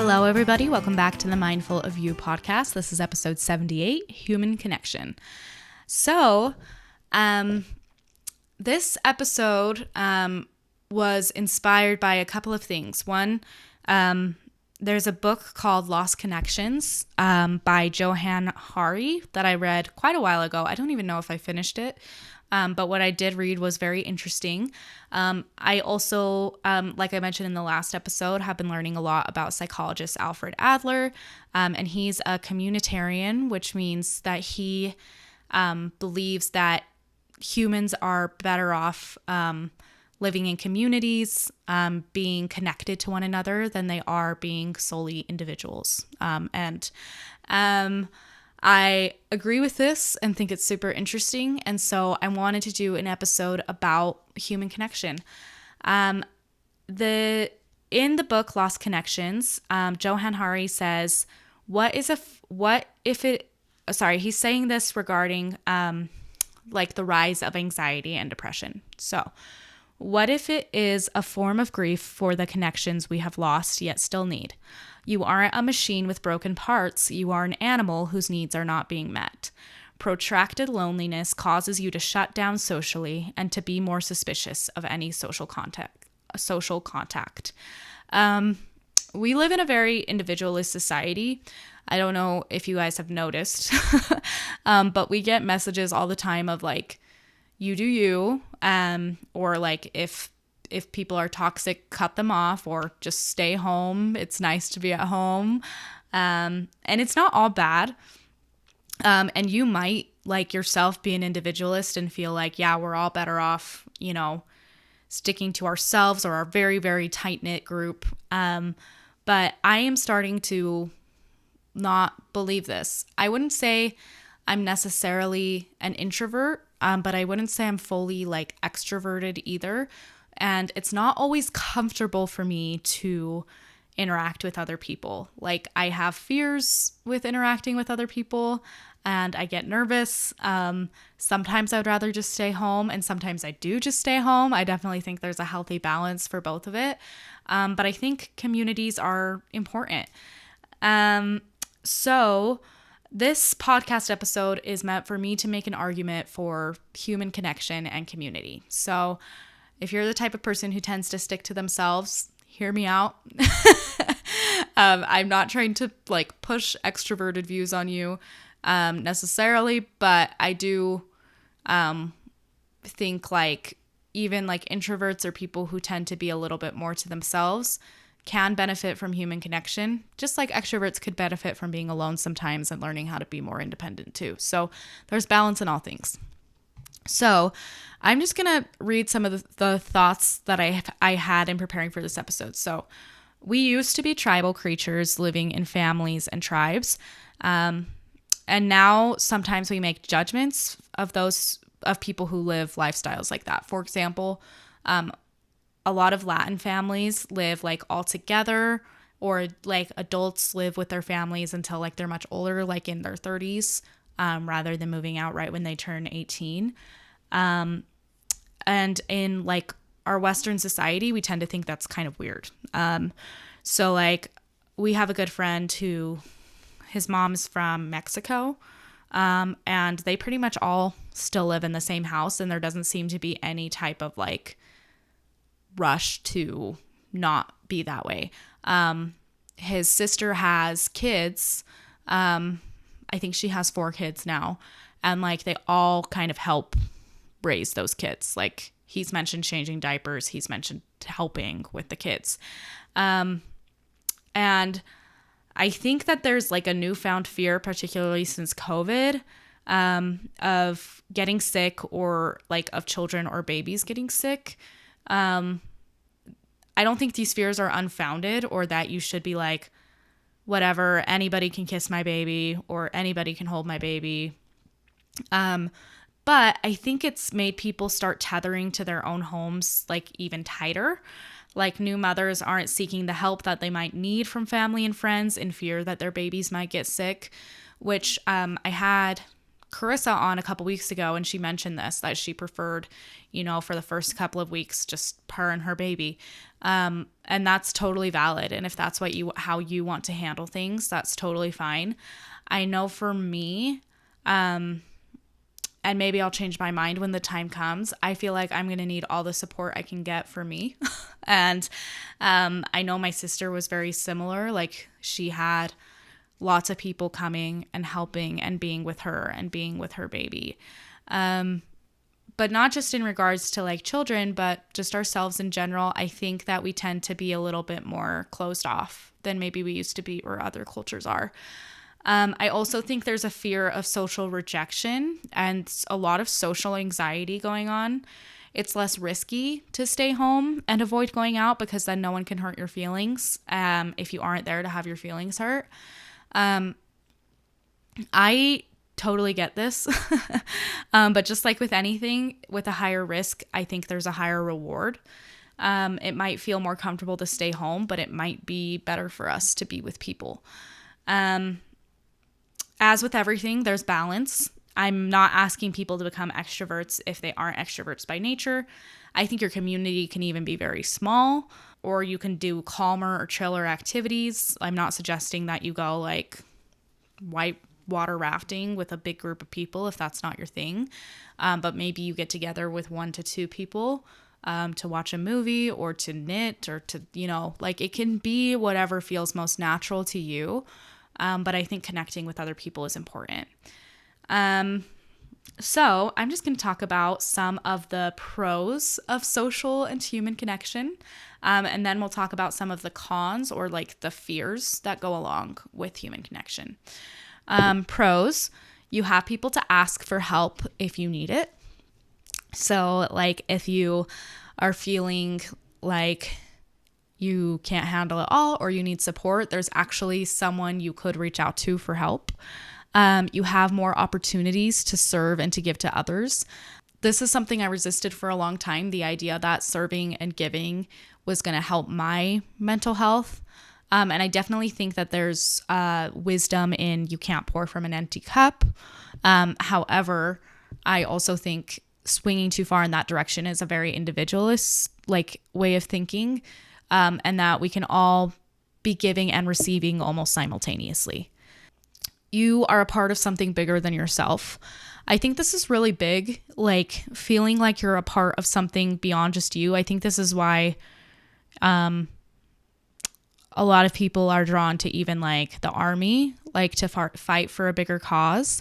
Hello, everybody. Welcome back to the Mindful of You podcast. This is episode 78, Human Connection. So, this episode was inspired by a couple of things. One, there's a book called Lost Connections by Johann Hari that I read quite a while ago. I don't even know if I finished it. But what I did read was very interesting. I also, like I mentioned in the last episode, have been learning a lot about psychologist Alfred Adler. And he's a communitarian, which means that he believes that humans are better off living in communities, being connected to one another than they are being solely individuals. I agree with this and think it's super interesting. And so I wanted to do an episode about human connection. In the book, Lost Connections, Johann Hari says, he's saying this regarding like the rise of anxiety and depression. So what if it is a form of grief for the connections we have lost yet still need? You aren't a machine with broken parts. You are an animal whose needs are not being met. Protracted loneliness causes you to shut down socially and to be more suspicious of any social contact. We live in a very individualist society. I don't know if you guys have noticed, but we get messages all the time of like, you do you, or like if people are toxic, cut them off or just stay home. It's nice to be at home. And it's not all bad. And you might like yourself be an individualist and feel like, yeah, we're all better off, sticking to ourselves or our very, very tight-knit group. But I am starting to not believe this. I wouldn't say I'm necessarily an introvert, but I wouldn't say I'm fully like extroverted either. And it's not always comfortable for me to interact with other people. Like I have fears with interacting with other people and I get nervous. Sometimes I would rather just stay home and sometimes I do just stay home. I definitely think there's a healthy balance for both of it. But I think communities are important. So this podcast episode is meant for me to make an argument for human connection and community. So if you're the type of person who tends to stick to themselves, hear me out. I'm not trying to like push extroverted views on you necessarily, but I do think like even like introverts or people who tend to be a little bit more to themselves can benefit from human connection, just like extroverts could benefit from being alone sometimes and learning how to be more independent too. So there's balance in all things. So I'm just going to read some of the thoughts that I had in preparing for this episode. So we used to be tribal creatures living in families and tribes. And now sometimes we make judgments of people who live lifestyles like that. For example, a lot of Latin families live like all together, or like adults live with their families until like they're much older, like in their 30s. Rather than moving out right when they turn 18. And in like our Western society, we tend to think that's kind of weird. So like we have a good friend who his mom's from Mexico, and they pretty much all still live in the same house, and there doesn't seem to be any type of like rush to not be that way. His sister has kids. I think she has 4 kids now, and like they all kind of help raise those kids. Like he's mentioned changing diapers, he's mentioned helping with the kids. And I think that there's like a newfound fear, particularly since COVID, of getting sick or like of children or babies getting sick. I don't think these fears are unfounded or that you should be like, whatever, anybody can kiss my baby or anybody can hold my baby. But I think it's made people start tethering to their own homes like even tighter. Like new mothers aren't seeking the help that they might need from family and friends in fear that their babies might get sick, which I had Carissa on a couple weeks ago, and she mentioned this, that she preferred, for the first couple of weeks, just her and her baby. And that's totally valid. And if that's how you want to handle things, that's totally fine. I know for me, and maybe I'll change my mind when the time comes, I feel like I'm going to need all the support I can get for me. And I know my sister was very similar. Like, she had lots of people coming and helping and being with her and being with her baby. But not just in regards to like children, but just ourselves in general. I think that we tend to be a little bit more closed off than maybe we used to be or other cultures are. I also think there's a fear of social rejection and a lot of social anxiety going on. It's less risky to stay home and avoid going out because then no one can hurt your feelings if you aren't there to have your feelings hurt. I totally get this. But just like with anything, with a higher risk, I think there's a higher reward. It might feel more comfortable to stay home, but it might be better for us to be with people. As with everything, there's balance. I'm not asking people to become extroverts if they aren't extroverts by nature. I think your community can even be very small, or you can do calmer or chiller activities. I'm not suggesting that you go like white water rafting with a big group of people if that's not your thing. But maybe you get together with 1 to 2 people to watch a movie or to knit or to, like it can be whatever feels most natural to you. But I think connecting with other people is important. So I'm just going to talk about some of the pros of social and human connection. And then we'll talk about some of the cons or like the fears that go along with human connection. Pros, you have people to ask for help if you need it. So like if you are feeling like you can't handle it all or you need support, there's actually someone you could reach out to for help. You have more opportunities to serve and to give to others. This is something I resisted for a long time, the idea that serving and giving was going to help my mental health. And I definitely think that there's wisdom in you can't pour from an empty cup. However, I also think swinging too far in that direction is a very individualist way of thinking. And that we can all be giving and receiving almost simultaneously. You are a part of something bigger than yourself. I think this is really big, like feeling like you're a part of something beyond just you. I think this is why a lot of people are drawn to even like the army, like to fight for a bigger cause.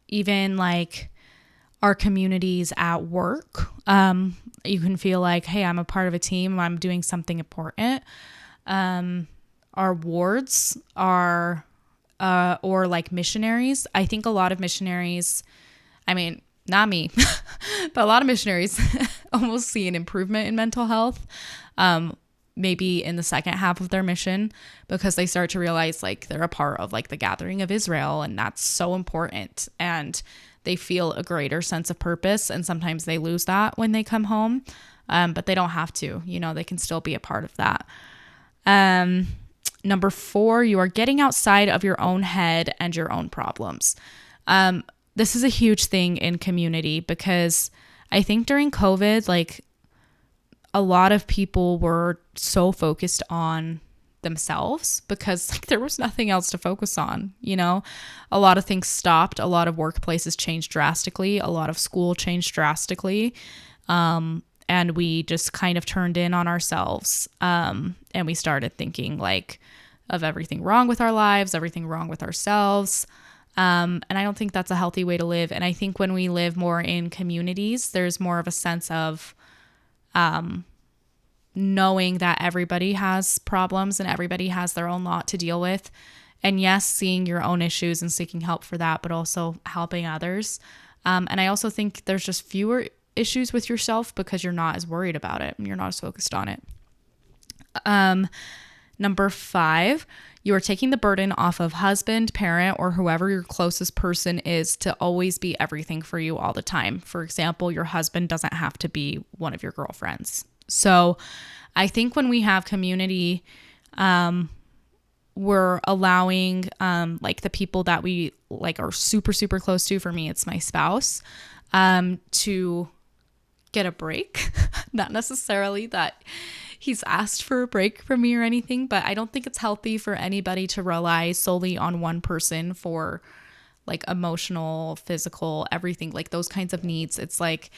Even like our communities at work, you can feel like, hey, I'm a part of a team. I'm doing something important. Our wards are, or like missionaries. I think a lot of missionaries, I mean, not me, but a lot of missionaries almost see an improvement in mental health. Maybe in the second half of their mission, because they start to realize like they're a part of like the gathering of Israel, and that's so important. And they feel a greater sense of purpose, and sometimes they lose that when they come home, but they don't have to. They can still be a part of that. Number 4, you are getting outside of your own head and your own problems. This is a huge thing in community because I think during COVID, like a lot of people were so focused on themselves because like there was nothing else to focus on. A lot of things stopped. A lot of workplaces changed drastically. A lot of school changed drastically. And we just kind of turned in on ourselves. And we started thinking like of everything wrong with our lives, everything wrong with ourselves. And I don't think that's a healthy way to live. And I think when we live more in communities, there's more of a sense of knowing that everybody has problems and everybody has their own lot to deal with. And yes, seeing your own issues and seeking help for that, but also helping others. And I also think there's just fewer issues with yourself because you're not as worried about it and you're not as focused on it. Number 5, you are taking the burden off of husband, parent, or whoever your closest person is to always be everything for you all the time. For example, your husband doesn't have to be one of your girlfriends. So I think when we have community, we're allowing like the people that we like are super, super close to, for me, it's my spouse, to get a break. Not necessarily that he's asked for a break from me or anything, but I don't think it's healthy for anybody to rely solely on one person for like emotional, physical, everything, like those kinds of needs. It's like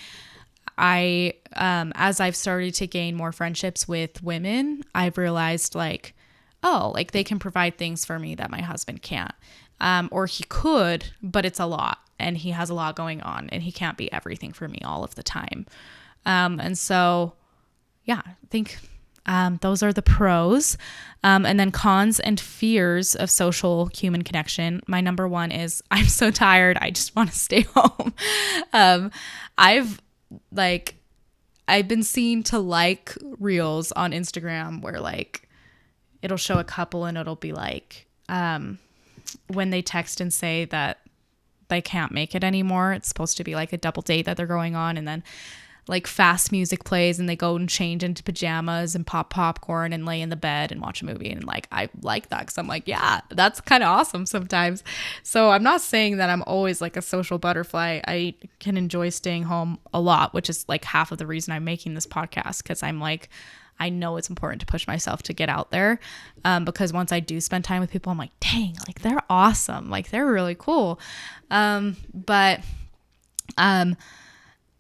as I've started to gain more friendships with women, I've realized like, oh, like they can provide things for me that my husband can't. Or he could, but it's a lot and he has a lot going on and he can't be everything for me all of the time. And so, yeah, I think those are the pros. And then cons and fears of social human connection. My number one is I'm so tired. I just want to stay home. I've been seen to like reels on Instagram where like it'll show a couple and it'll be like, when they text and say that they can't make it anymore, it's supposed to be like a double date that they're going on, and then like fast music plays and they go and change into pajamas and pop popcorn and lay in the bed and watch a movie. And like, I like that because I'm like, yeah, that's kind of awesome sometimes. So I'm not saying that I'm always like a social butterfly. I can enjoy staying home a lot, which is like half of the reason I'm making this podcast, because I'm like, I know it's important to push myself to get out there, because once I do spend time with people, I'm like, dang, like they're awesome. Like they're really cool. But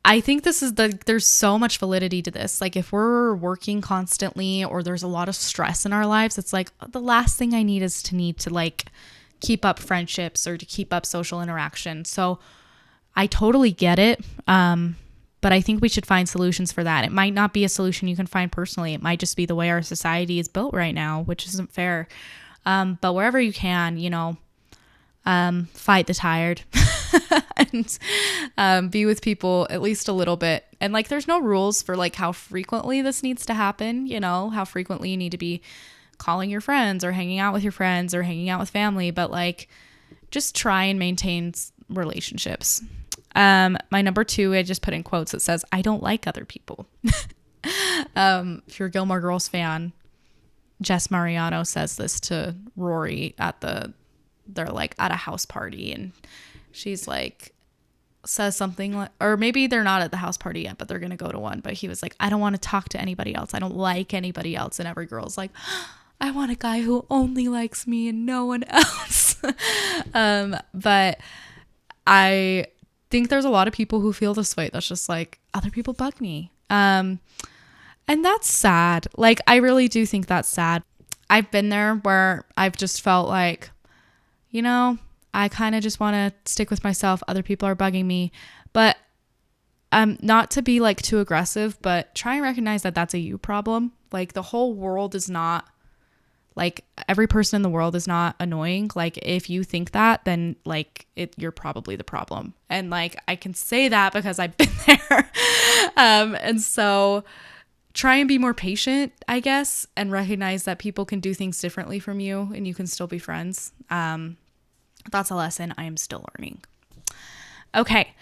I think there's so much validity to this. Like if we're working constantly or there's a lot of stress in our lives, it's like the last thing I need is to like keep up friendships or to keep up social interaction. So I totally get it. But I think we should find solutions for that. It might not be a solution you can find personally. It might just be the way our society is built right now, which isn't fair. But wherever you can, fight the tired and be with people at least a little bit. And like, there's no rules for like how frequently this needs to happen, how frequently you need to be calling your friends or hanging out with your friends or hanging out with family, but like just try and maintain relationships. My number 2, I just put in quotes. It says, I don't like other people. If you're a Gilmore Girls fan, Jess Mariano says this to Rory they're like at a house party, and she's like, says something like, or maybe they're not at the house party yet, but they're going to go to one. But he was like, I don't want to talk to anybody else. I don't like anybody else. And every girl's like, I want a guy who only likes me and no one else. But I think there's a lot of people who feel this way. That's just like, other people bug me. And that's sad. Like, I really do think that's sad. I've been there where I've just felt like, I kind of just want to stick with myself. Other people are bugging me, but not to be like too aggressive, but try and recognize that that's a you problem. Like the whole world is not like, every person in the world is not annoying. Like if you think that, then like you're probably the problem. And like, I can say that because I've been there. And so try and be more patient, I guess, and recognize that people can do things differently from you and you can still be friends. That's a lesson I am still learning. Okay.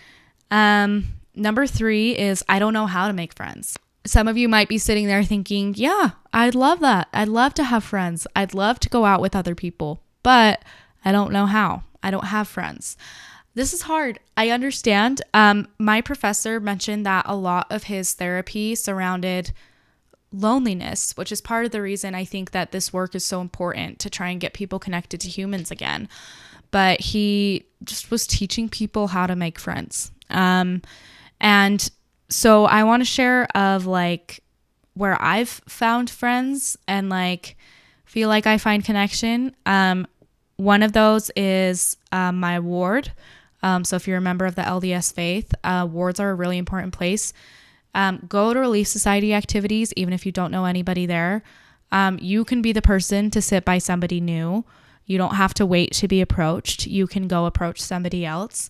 Number 3 is I don't know how to make friends. Some of you might be sitting there thinking, yeah, I'd love that. I'd love to have friends. I'd love to go out with other people, but I don't know how. I don't have friends. This is hard. I understand. My professor mentioned that a lot of his therapy surrounded loneliness, which is part of the reason I think that this work is so important, to try and get people connected to humans again. But he just was teaching people how to make friends. And so I want to share of like where I've found friends and like feel like I find connection. One of those is my ward. So if you're a member of the LDS faith, wards are a really important place. Go to Relief Society activities, even if you don't know anybody there. You can be the person to sit by somebody new. You don't have to wait to be approached. You can go approach somebody else.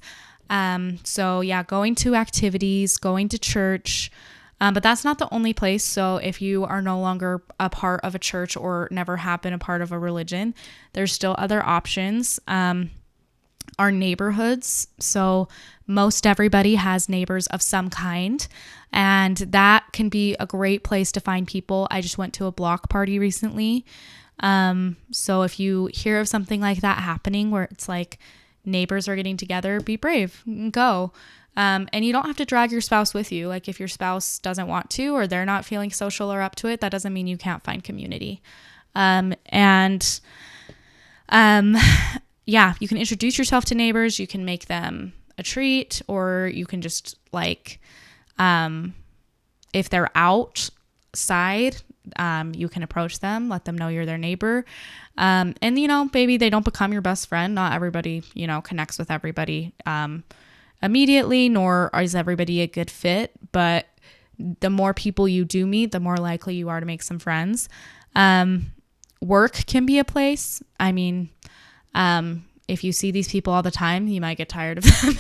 So yeah, going to activities, going to church, but that's not the only place. So if you are no longer a part of a church or never have been a part of a religion, there's still other options. Our neighborhoods. So most everybody has neighbors of some kind, and that can be a great place to find people. I just went to a block party recently. So if you hear of something like that happening where it's like neighbors are getting together, be brave, go. And you don't have to drag your spouse with you. Like if your spouse doesn't want to, or they're not feeling social or up to it, that doesn't mean you can't find community. Yeah, you can introduce yourself to neighbors. You can make them a treat, or you can just like, if they're outside, you can approach them, let them know you're their neighbor. And, maybe they don't become your best friend. Not everybody, connects with everybody immediately, nor is everybody a good fit. But the more people you do meet, the more likely you are to make some friends. Work can be a place. I mean, if you see these people all the time, you might get tired of them.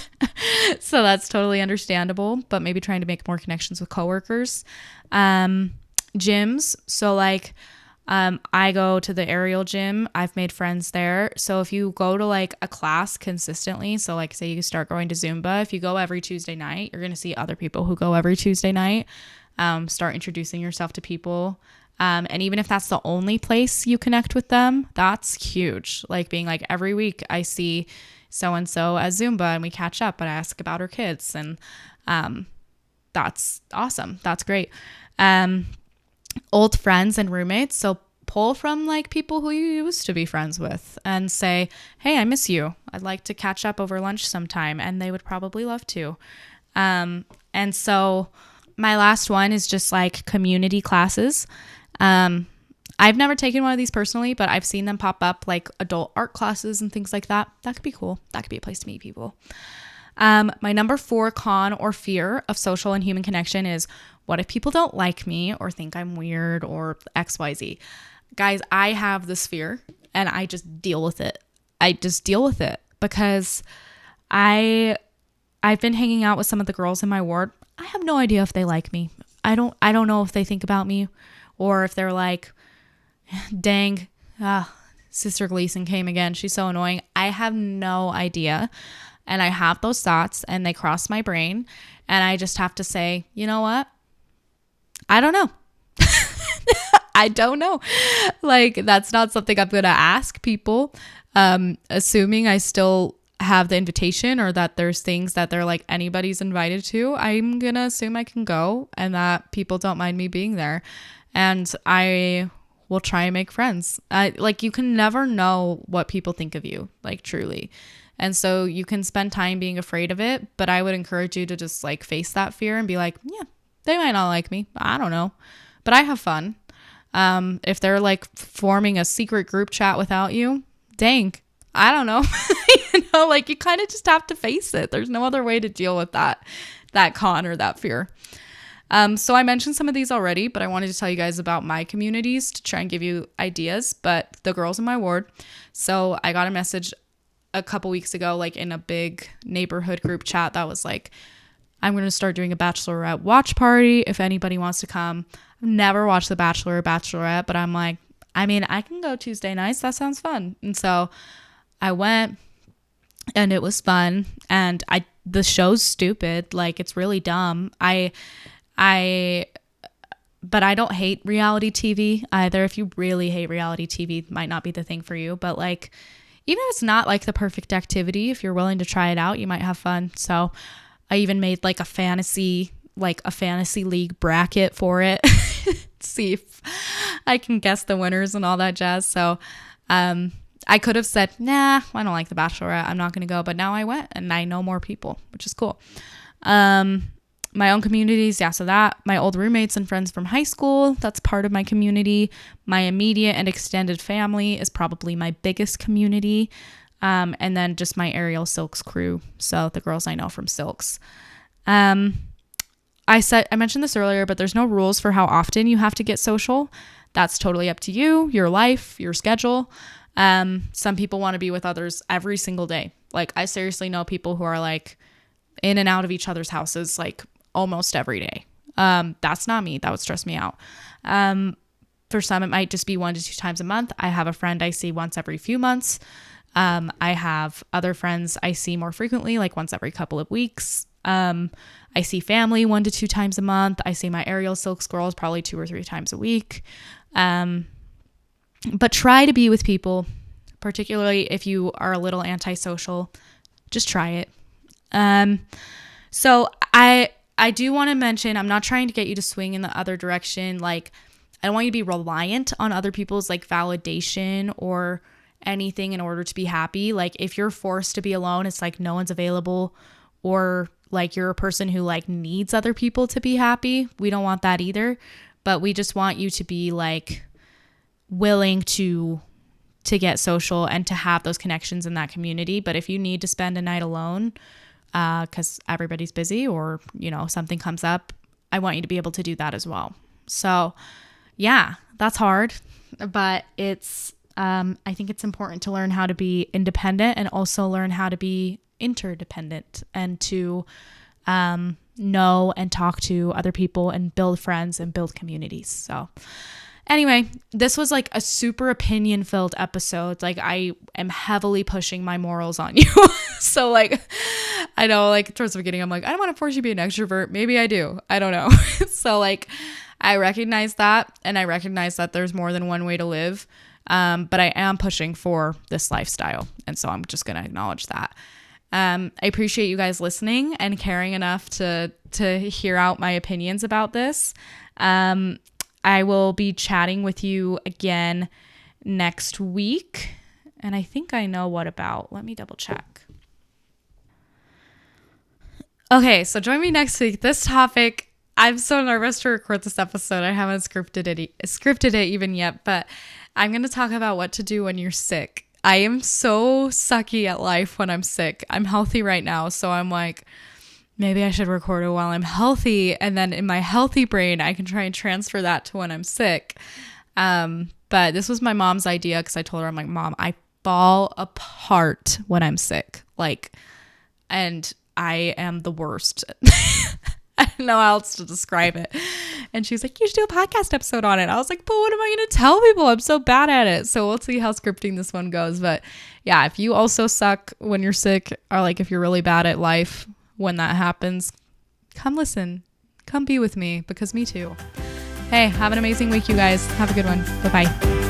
So that's totally understandable, but maybe trying to make more connections with coworkers. Gyms. So like, I go to the aerial gym. I've made friends there. So if you go to like a class consistently, so like say you start going to Zumba, if you go every Tuesday night, you're going to see other people who go every Tuesday night. Start introducing yourself to people. And even if that's the only place you connect with them, that's huge. Like being like, every week I see so-and-so at Zumba and we catch up and I ask about her kids. And that's awesome. That's great. Old friends and roommates. So pull from like people who you used to be friends with and say, hey, I miss you. I'd like to catch up over lunch sometime. And they would probably love to. And so my last one is just like community classes. I've never taken one of these personally, but I've seen them pop up like adult art classes and things like that. That could be cool. That could be a place to meet people. My number 4 con or fear of social and human connection is, what if people don't like me or think I'm weird or XYZ? Guys, I have this fear and I just deal with it. Because I've been hanging out with some of the girls in my ward. I have no idea if they like me. I don't know if they think about me, or if they're like, dang, Sister Gleason came again. She's so annoying. I have no idea. And I have those thoughts and they cross my brain. And I just have to say, you know what? I don't know. I don't know. Like, that's not something I'm going to ask people. Assuming I still have the invitation, or that there's things that they're like, anybody's invited to, I'm going to assume I can go and that people don't mind me being there. And I will try and make friends. You can never know what people think of you, like truly. And so you can spend time being afraid of it, but I would encourage you to just like face that fear and be like, yeah, they might not like me. I don't know, but I have fun. If they're like forming a secret group chat without you, dang, I don't know. Like you kind of just have to face it. There's no other way to deal with that con or that fear. So I mentioned some of these already, but I wanted to tell you guys about my communities to try and give you ideas. But the girls in my ward. So I got a message a couple weeks ago, like in a big neighborhood group chat that was like, I'm going to start doing a bachelorette watch party if anybody wants to come. I've never watched The Bachelor or Bachelorette, but I'm like, I mean, I can go Tuesday nights. That sounds fun. And so I went and it was fun. And the show's stupid. Like, it's really dumb. But I don't hate reality TV either. If you really hate reality TV, it might not be the thing for you. But like, even if it's not like the perfect activity, if you're willing to try it out, you might have fun. So I even made like a fantasy league bracket for it. See if I can guess the winners and all that jazz. So I could have said, nah, I don't like The Bachelorette, I'm not going to go. But now I went and I know more people, which is cool. My own communities. Yeah. So that my old roommates and friends from high school, that's part of my community. My immediate and extended family is probably my biggest community. And then just my Aerial Silks crew. So the girls I know from Silks. I mentioned this earlier, but there's no rules for how often you have to get social. That's totally up to you, your life, your schedule. Some people want to be with others every single day. Like I seriously know people who are like in and out of each other's houses, like almost every day. That's not me. That would stress me out. For some, it might just be 1 to 2 times a month. I have a friend I see once every few months. I have other friends I see more frequently, like once every couple of weeks. I see family 1 to 2 times a month. I see my Aerial Silks girls probably 2 or 3 times a week. But try to be with people, particularly if you are a little antisocial. Just try it. So I do want to mention, I'm not trying to get you to swing in the other direction. Like, I don't want you to be reliant on other people's like validation or anything in order to be happy. Like, if you're forced to be alone, it's like no one's available, or like you're a person who like needs other people to be happy. We don't want that either. But we just want you to be like willing to get social and to have those connections in that community. But if you need to spend a night alone because everybody's busy, or something comes up, I want you to be able to do that as well. So yeah, that's hard, but it's I think it's important to learn how to be independent and also learn how to be interdependent, and to know and talk to other people and build friends and build communities. So anyway, this was like a super opinion filled episode. Like, I am heavily pushing my morals on you. So like, I know like towards the beginning, I'm like, I don't want to force you to be an extrovert. Maybe I do. I don't know. So like, I recognize that, and I recognize that there's more than one way to live. But I am pushing for this lifestyle. And so I'm just going to acknowledge that. I appreciate you guys listening and caring enough to hear out my opinions about this. I will be chatting with you again next week. And I think I know what about. Let me double check. Okay, so join me next week. This topic, I'm so nervous to record this episode. I haven't scripted it even yet, but I'm going to talk about what to do when you're sick. I am so sucky at life when I'm sick. I'm healthy right now, so I'm like, maybe I should record it while I'm healthy, and then in my healthy brain, I can try and transfer that to when I'm sick. But this was my mom's idea, because I told her, I'm like, Mom, I fall apart when I'm sick. Like, and I am the worst. I don't know how else to describe it. And she's like, you should do a podcast episode on it. I was like, but what am I going to tell people? I'm so bad at it. So we'll see how scripting this one goes. But yeah, if you also suck when you're sick, or like if you're really bad at life when that happens, come listen. Come be with me, because me too. Hey, have an amazing week, you guys. Have a good one. Bye-bye.